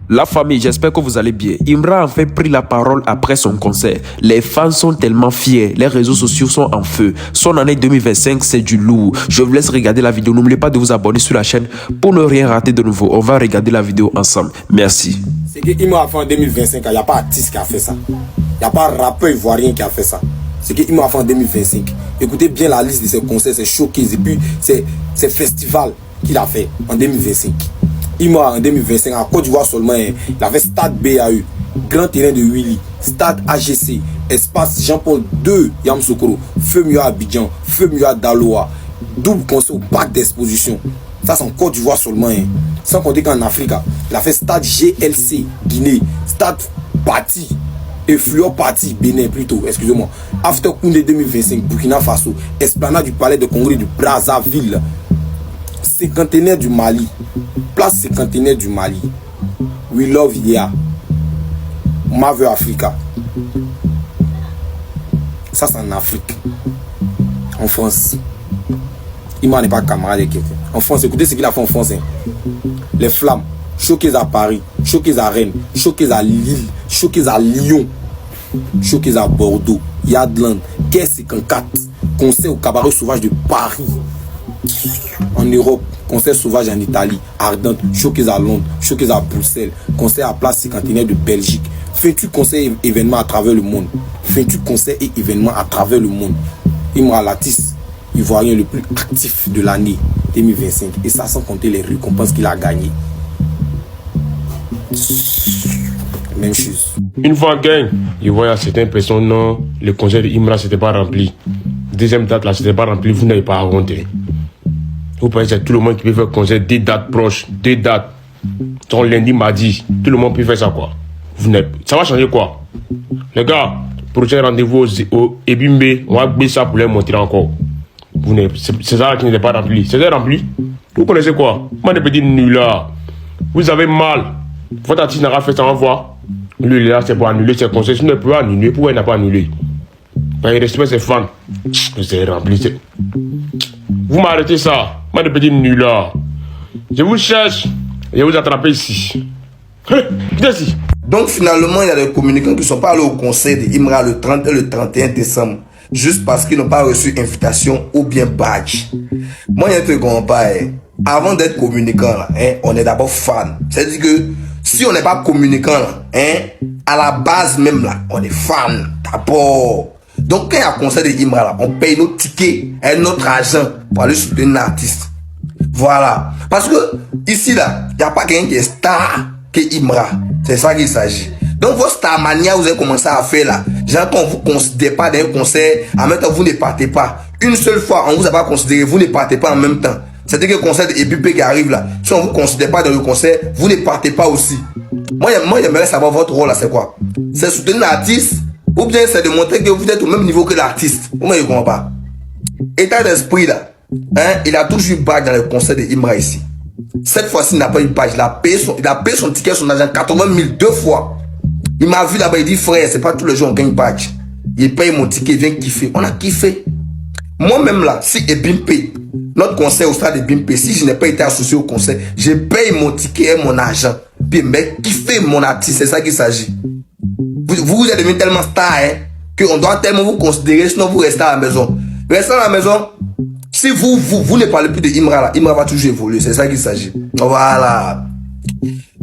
La famille, j'espère que vous allez bien. Imra a enfin pris la parole après son concert. Les fans sont tellement fiers, les réseaux sociaux sont en feu. Son année 2025, c'est du lourd. Je vous laisse regarder la vidéo. N'oubliez pas de vous abonner sur la chaîne pour ne rien rater de nouveau. On va regarder la vidéo ensemble. Merci. C'est que Imra a fait en 2025, il n'y a pas artiste qui a fait ça. Il n'y a pas rappeur ivoirien qui a fait ça. C'est que Imra a fait en 2025. Écoutez bien la liste de ses concerts, ses showcases et puis ses festivals qu'il a fait en 2025. Imra en 2025, en Côte d'Ivoire seulement, il a fait Stade BAU, Grand Terrain de Willy, Stade AGC, Espace Jean-Paul II, Yamoussoukro, Feu Mieux à Abidjan, Feu Mieux à Daloa, double concert au parc d'exposition. Ça c'est en Côte d'Ivoire seulement. Sans compter qu'en Afrique, il a fait Stade GLC, Guinée, Stade Parti, et Fluor Parti, Bénin plutôt, excusez-moi. After Koundé 2025, Burkina Faso, Esplanade du Palais de Congrès du Brazzaville, cinquantenaire du Mali, place cinquantenaire du Mali, We Love Ya, Marvel Africa. Ça c'est en Afrique. En France, Imra n'est pas camarade de quelqu'un. En France, écoutez ce qu'il a fait en France. Les Flammes, showcase à Paris, showcase à Rennes, showcase à Lille, showcase à Lyon, showcase à Bordeaux, Yadland, Guerre 54, concert au Cabaret Sauvage de Paris. En Europe, concert sauvage en Italie, Ardente, showcase à Londres, showcase à Bruxelles, concert à Place Cinquantenaire de Belgique. 28 concerts et événements à travers le monde. 28 concerts et événements à travers le monde. Imra, l'artiste ivoirien le plus actif de l'année 2025. Et ça sans compter les récompenses qu'il a gagnées. Même chose. Une fois gang, il voit certaines personnes, non, le concert de Imra c'était pas rempli. Deuxième date là, c'était pas rempli, vous n'avez pas raconté. Vous pensez que c'est tout le monde qui peut faire concert, des dates proches, des dates. Son lundi, mardi, tout le monde peut faire ça quoi. Ça va changer quoi? Les gars, prochain rendez-vous au Ebimbe, on va baisser ça pour les montrer encore. C'est ça qui n'était pas rempli. C'est rempli. Vous connaissez quoi? Moi, des petits nuls là. Vous avez mal. Votre artiste n'a pas fait ça, on va voir. Lui là, c'est pour annuler ses concerts. Sinon, il peut annuler. Pourquoi il n'a pas annulé? Il respecte ses fans. C'est rempli. Vous m'arrêtez ça. Moi, des petits nuls là. Je vous cherche. Je vais vous attraper ici. Ici. Donc finalement, il y a des communicants qui ne sont pas allés au concert d'Imra le 30 et le 31 décembre. Juste parce qu'ils n'ont pas reçu invitation ou bien badge. Moi, il y a un truc qu'on pas. Avant d'être communicant, là, on est d'abord fan. C'est-à-dire que si on n'est pas communicant, là, à la base même, là, on est fan d'abord. Donc quand il y a un concert d'Imra, là, on paye nos tickets et notre argent pour aller soutenir un artiste. Voilà. Parce que ici, là, il n'y a pas quelqu'un qui est star que Imra. C'est ça qu'il s'agit. Donc, votre starmania, vous avez commencé à faire là. Genre, quand on vous considère pas dans un concert, en même temps, vous ne partez pas. Une seule fois, on vous a pas considéré, vous ne partez pas en même temps. C'est-à-dire que le concert de EBP qui arrive là, si on vous considère pas dans le concert, vous ne partez pas aussi. Moi, j'aimerais savoir votre rôle là, c'est quoi? C'est soutenir l'artiste, ou bien c'est de montrer que vous êtes au même niveau que l'artiste. Vous ne comprenez pas. État d'esprit là, il a toujours eu badge dans le concert de Imra ici. Cette fois-ci, il n'a pas eu badge. Il a payé son ticket, son argent 80 000 deux fois. Il m'a vu là-bas, il dit frère, c'est pas tous les jours on gagne badge. Il paye mon ticket, il vient kiffer. On a kiffé. Moi-même là, si Ebim paye notre concert au stade Ebim paye, si je n'ai pas été associé au concert, je paye mon ticket et mon argent. Puis mais kiffer mon artiste, c'est ça qu'il s'agit. Vous êtes devenu tellement star qu'on doit tellement vous considérer, sinon vous restez à la maison. Restez à la maison. Si vous ne parlez plus de Imra là, Imra va toujours évoluer, c'est ça qu'il s'agit. Voilà.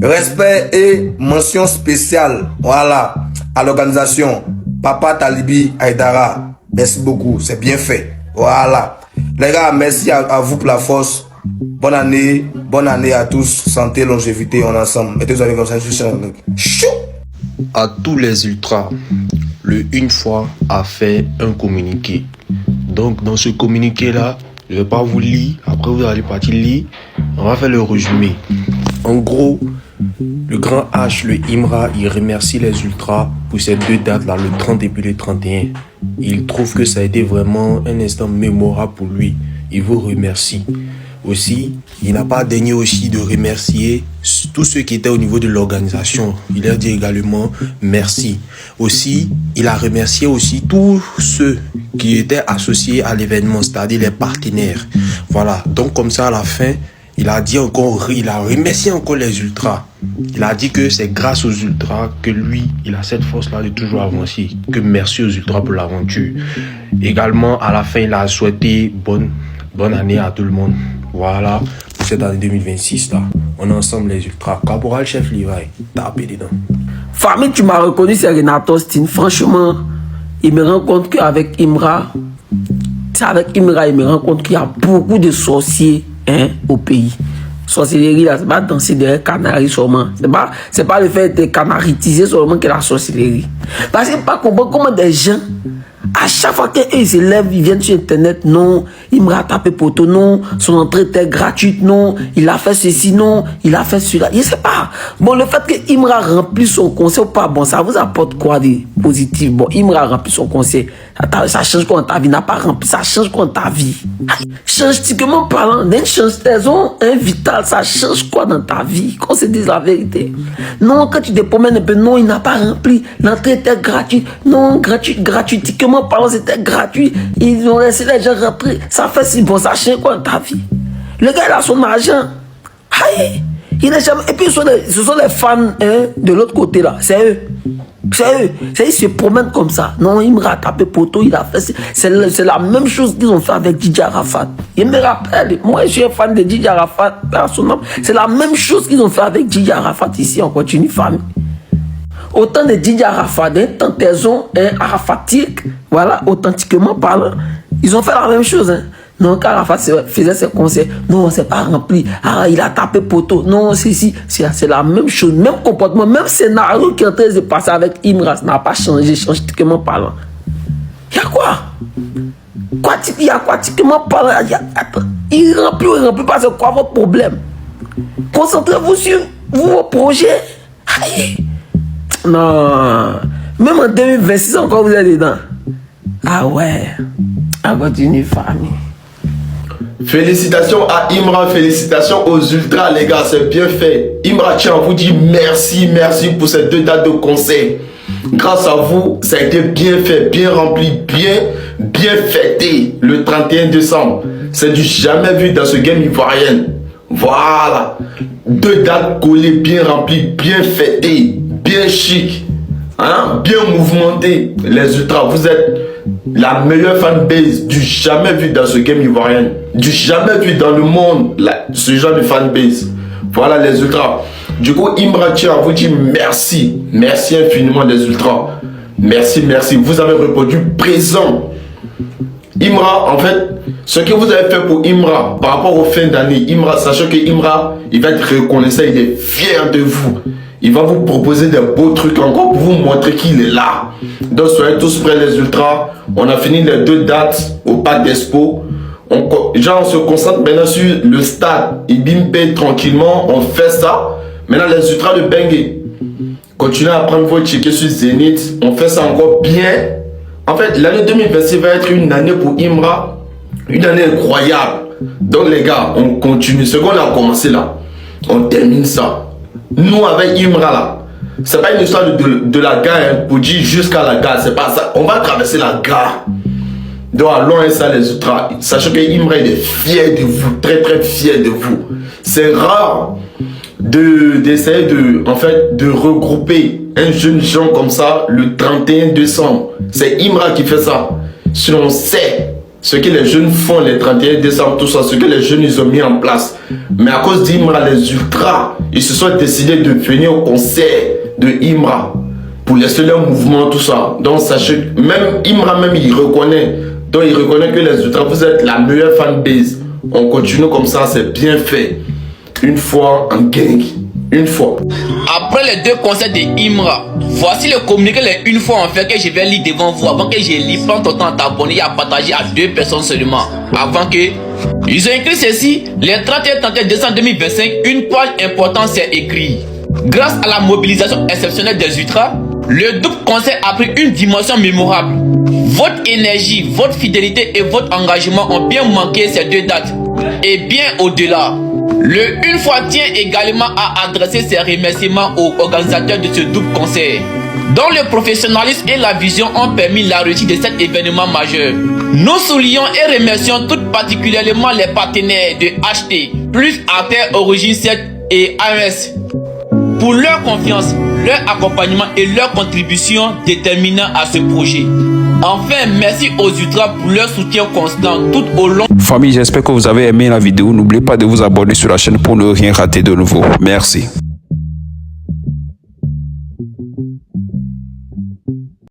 Respect et mention spéciale, voilà, à l'organisation Papa Talibi Aïdara. Merci beaucoup, c'est bien fait. Voilà. Les gars, merci à vous pour la force. Bonne année à tous. Santé, longévité, on est ensemble. Mettez-vous avec comme ça. À tous les ultras, le Une fois a fait un communiqué. Donc dans ce communiqué-là, je ne vais pas vous lire. Après vous allez partir lire. On va faire le résumé. En gros, le grand H, le Imra, il remercie les ultras pour ces deux dates-là, le 30 et puis le 31. Il trouve que ça a été vraiment un instant mémorable pour lui. Il vous remercie. Aussi, il n'a pas daigné aussi de remercier tous ceux qui étaient au niveau de l'organisation. Il a dit également merci. Aussi, il a remercié aussi tous ceux qui étaient associés à l'événement, c'est-à-dire les partenaires. Voilà, donc comme ça à la fin, il a dit encore, il a remercié encore les ultras. Il a dit que c'est grâce aux ultras que lui, il a cette force-là de toujours avancer. Que merci aux ultras pour l'aventure. Également, à la fin, il a souhaité bonne année à tout le monde. Voilà, pour cette année 2026 là. On est ensemble les ultras. Caporal chef Levi, tapez dedans. Famille, tu m'as reconnu, c'est Renato Steen. Franchement, il me rend compte qu'avec Imra, il me rend compte qu'il y a beaucoup de sorciers au pays. Sorcellerie, là, c'est pas danser derrière Canari seulement. C'est pas le fait de canariser seulement que la sorcellerie. Parce que pas comprendre comment des gens, à chaque fois qu'ils se lèvent, ils viennent sur Internet, non, il me rattrape poteau, non, son entrée était gratuite, non, il a fait ceci, non, il a fait cela. Je sais pas. Bon, le fait que Imra remplit son conseil ou pas, bon, ça vous apporte quoi de positif? Bon, Imra remplit son conseil. Ça change quoi dans ta vie? N'a pas rempli, ça change quoi dans ta vie? Change-tiquement parlant, d'un change-taison vital, ça change quoi dans ta vie? Qu'on se dise la vérité. Non, quand tu te promènes un peu, non, il n'a pas rempli, l'entrée était gratuite, non, gratuitement parlant, c'était gratuit, ils ont laissé les gens rentrer, ça fait si bon, ça change quoi dans ta vie? Le gars, il a son argent, aïe, il n'est jamais, et puis ce sont les fans de l'autre côté là, c'est eux. Ils se promènent comme ça. Non, il me rattrape poteau, il a fait. C'est la même chose qu'ils ont fait avec Didier Arafat. Il me rappelle, moi je suis un fan de Didier Arafat, c'est la même chose qu'ils ont fait avec Didier Arafat ici, on continue famille. Autant de Didier Arafat, d'intentation arafatique, voilà, authentiquement parlant, ils ont fait la même chose. Non, quand Arafat faisait ses conseils, non, c'est pas rempli. Ah, il a tapé poteau. Non, c'est la même chose, même comportement, même scénario qui est en train de se passer avec Imra, ça n'a pas changé, scientifiquement parlant. Il y a quoi? Il y a quoi, scientifiquement parlant? Il remplit ou il remplit pas, c'est quoi votre problème? Concentrez-vous sur vos projets. Aïe. Non, même en 2026 encore vous êtes dedans. Ah ouais, on continue famille. Félicitations à Imra, félicitations aux ultras les gars, c'est bien fait. Imra, tiens, on vous dit merci pour ces 2 dates de concert. Grâce à vous, ça a été bien fait, bien rempli, bien fêté le 31 décembre. C'est du jamais vu dans ce game ivoirien. Voilà, 2 dates collées, bien remplies, bien fêtées, bien chic, bien mouvementé. Les ultras, vous êtes la meilleure fanbase du jamais vu dans ce game ivoirien, du jamais vu dans le monde, ce genre de fanbase. Voilà les ultras. Du coup, Imra tient à vous dire merci infiniment les ultras. Merci, vous avez répondu présent. Imra, en fait, ce que vous avez fait pour Imra par rapport aux fins d'année, Imra, sachant que Imra, il va être reconnaissant, il est fier de vous. Il va vous proposer des beaux trucs encore pour vous montrer qu'il est là. Donc soyez tous prêts les ultras. On a fini les 2 dates au Parc d'Expo. On se concentre maintenant sur le stade Ibimpe tranquillement. On fait ça. Maintenant les ultras de Bengue. Continuez à prendre vos tickets sur Zénith. On fait ça encore bien. En fait, l'année 2026 va être une année pour Imra. Une année incroyable. Donc les gars, on continue. Ce qu'on a commencé là, on termine ça. Nous avec Imra là, c'est pas une histoire de la gare pour dire jusqu'à la gare, c'est pas ça. On va traverser la gare. Donc allons et ça les ultras. Sachez que Imra il est fier de vous, très fier de vous. C'est rare d'essayer de regrouper un jeune gens comme ça le 31 décembre. C'est Imra qui fait ça. Si on sait ce que les jeunes font le 31 décembre, tout ça, ce que les jeunes ils ont mis en place. Mais à cause d'Imra, les ultras, ils se sont décidés de venir au concert de Imra pour laisser leur mouvement, tout ça. Donc sachez, même Imra, il reconnaît. Donc il reconnaît que les ultras, vous êtes la meilleure fanbase. On continue comme ça, c'est bien fait. Une fois en gang. Une fois. Après les 2 concerts de Imra, voici le communiqué les une fois en fait que je vais lire devant vous. Avant que je lis, prends ton temps à t'abonner et à partager à 2 personnes seulement. Avant que... Ils ont écrit ceci, les 31 et 31 décembre 2025, une page importante s'est écrite. Grâce à la mobilisation exceptionnelle des ultras, le double concert a pris une dimension mémorable. Votre énergie, votre fidélité et votre engagement ont bien manqué ces 2 dates. Et bien au-delà. Le Une fois tient également à adresser ses remerciements aux organisateurs de ce double concert, dont le professionnalisme et la vision ont permis la réussite de cet événement majeur. Nous soulignons et remercions tout particulièrement les partenaires de HT, plus Artère Origine 7 et AMS pour leur confiance, leur accompagnement et leur contribution déterminante à ce projet. Enfin, merci aux Ultras pour leur soutien constant tout au long. Famille, j'espère que vous avez aimé la vidéo. N'oubliez pas de vous abonner sur la chaîne pour ne rien rater de nouveau. Merci.